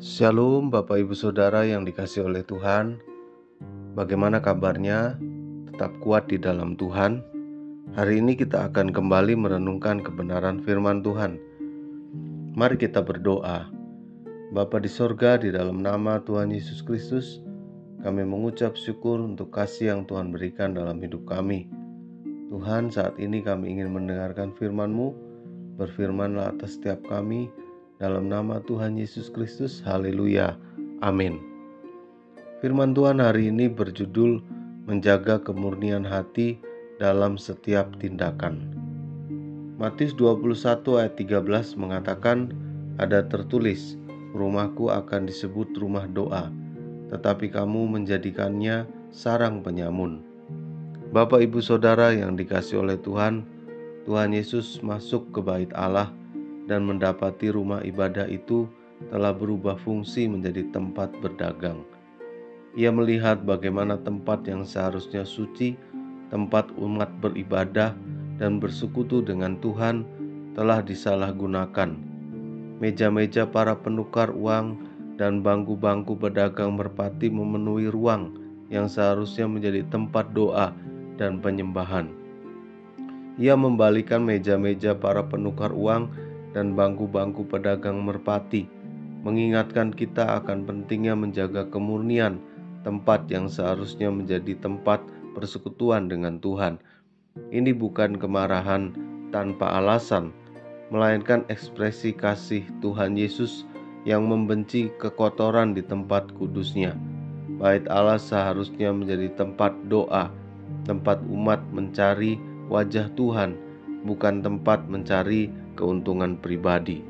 Shalom Bapak Ibu Saudara yang dikasihi oleh Tuhan. Bagaimana kabarnya? Tetap kuat di dalam Tuhan. Hari ini kita akan kembali merenungkan kebenaran firman Tuhan. Mari kita berdoa. Bapa di sorga, di dalam nama Tuhan Yesus Kristus, kami mengucap syukur untuk kasih yang Tuhan berikan dalam hidup kami. Tuhan, saat ini kami ingin mendengarkan firman-Mu. Berfirmanlah atas setiap kami, dalam nama Tuhan Yesus Kristus. Haleluya. Amin. Firman Tuhan hari ini berjudul menjaga kemurnian hati dalam setiap tindakan. Matius 21 ayat 13 mengatakan, ada tertulis, rumahku akan disebut rumah doa, tetapi kamu menjadikannya sarang penyamun. Bapak Ibu Saudara yang dikasihi oleh Tuhan, Tuhan Yesus masuk ke bait Allah dan mendapati rumah ibadah itu telah berubah fungsi menjadi tempat berdagang. Ia melihat bagaimana tempat yang seharusnya suci, tempat umat beribadah dan bersekutu dengan Tuhan, telah disalahgunakan. Meja-meja para penukar uang dan bangku-bangku pedagang merpati memenuhi ruang yang seharusnya menjadi tempat doa dan penyembahan. Ia membalikan meja-meja para penukar uang dan bangku-bangku pedagang merpati, mengingatkan kita akan pentingnya menjaga kemurnian tempat yang seharusnya menjadi tempat persekutuan dengan Tuhan. Ini bukan kemarahan tanpa alasan, melainkan ekspresi kasih Tuhan Yesus yang membenci kekotoran di tempat kudusnya. Bait Allah seharusnya menjadi tempat doa, tempat umat mencari wajah Tuhan, bukan tempat mencari keuntungan pribadi.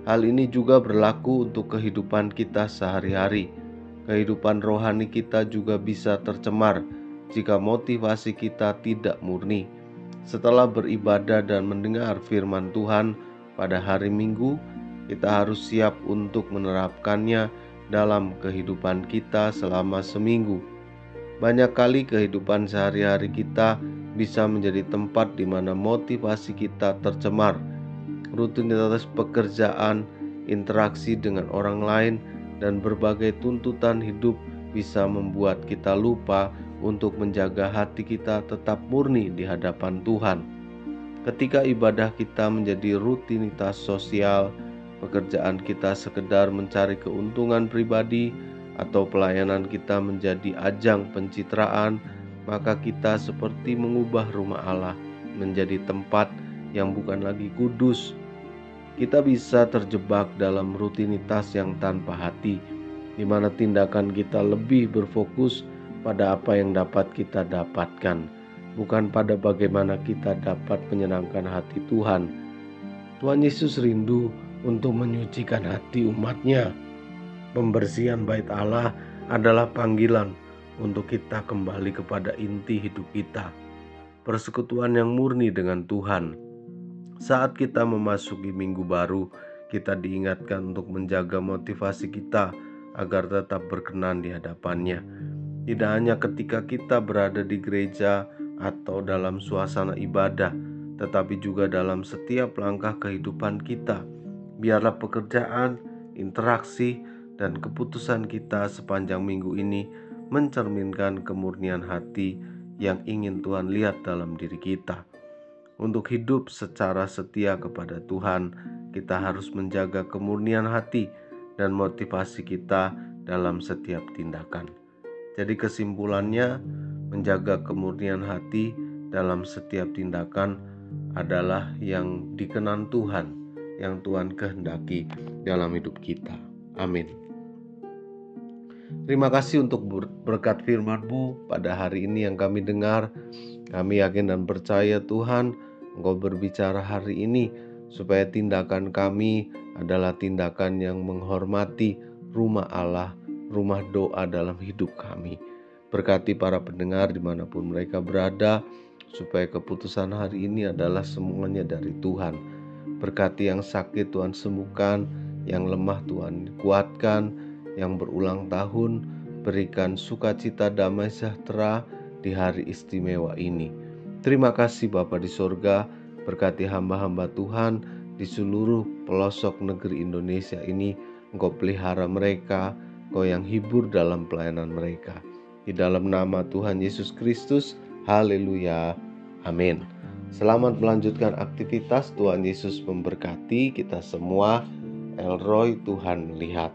Hal ini juga berlaku untuk kehidupan kita sehari-hari. Kehidupan rohani kita juga bisa tercemar jika motivasi kita tidak murni. Setelah beribadah dan mendengar firman Tuhan pada hari Minggu, kita harus siap untuk menerapkannya dalam kehidupan kita selama seminggu. Banyak kali kehidupan sehari-hari kita bisa menjadi tempat di mana motivasi kita tercemar. Rutinitas pekerjaan, interaksi dengan orang lain, dan berbagai tuntutan hidup bisa membuat kita lupa untuk menjaga hati kita tetap murni di hadapan Tuhan. Ketika ibadah kita menjadi rutinitas sosial, pekerjaan kita sekedar mencari keuntungan pribadi, atau pelayanan kita menjadi ajang pencitraan, maka kita seperti mengubah rumah Allah menjadi tempat yang bukan lagi kudus. Kita bisa terjebak dalam rutinitas yang tanpa hati, di mana tindakan kita lebih berfokus pada apa yang dapat kita dapatkan, bukan pada bagaimana kita dapat menyenangkan hati Tuhan. Tuhan Yesus rindu untuk menyucikan hati umat-Nya. Pembersihan bait Allah adalah panggilan untuk kita kembali kepada inti hidup kita, persekutuan yang murni dengan Tuhan. Saat kita memasuki minggu baru, kita diingatkan untuk menjaga motivasi kita agar tetap berkenan di hadapan-Nya. Tidak hanya ketika kita berada di gereja atau dalam suasana ibadah, tetapi juga dalam setiap langkah kehidupan kita. Biarlah pekerjaan, interaksi, dan keputusan kita sepanjang minggu ini mencerminkan kemurnian hati yang ingin Tuhan lihat dalam diri kita. Untuk hidup secara setia kepada Tuhan, kita harus menjaga kemurnian hati dan motivasi kita dalam setiap tindakan. Jadi kesimpulannya, menjaga kemurnian hati dalam setiap tindakan adalah yang dikenan Tuhan, yang Tuhan kehendaki dalam hidup kita. Amin. Terima kasih untuk berkat firman-Mu pada hari ini yang kami dengar. Kami yakin dan percaya Tuhan, Engkau berbicara hari ini supaya tindakan kami adalah tindakan yang menghormati rumah Allah, rumah doa dalam hidup kami. Berkati para pendengar dimanapun mereka berada, supaya keputusan hari ini adalah semuanya dari Tuhan. Berkati yang sakit Tuhan sembuhkan, yang lemah Tuhan kuatkan, yang berulang tahun berikan sukacita damai sejahtera di hari istimewa ini. Terima kasih Bapa di sorga, berkati hamba-hamba Tuhan di seluruh pelosok negeri Indonesia ini. Engkau pelihara mereka, Engkau yang hibur dalam pelayanan mereka. Di dalam nama Tuhan Yesus Kristus, haleluya, amin. Selamat melanjutkan aktivitas. Tuhan Yesus memberkati kita semua. Elroy, Tuhan melihat.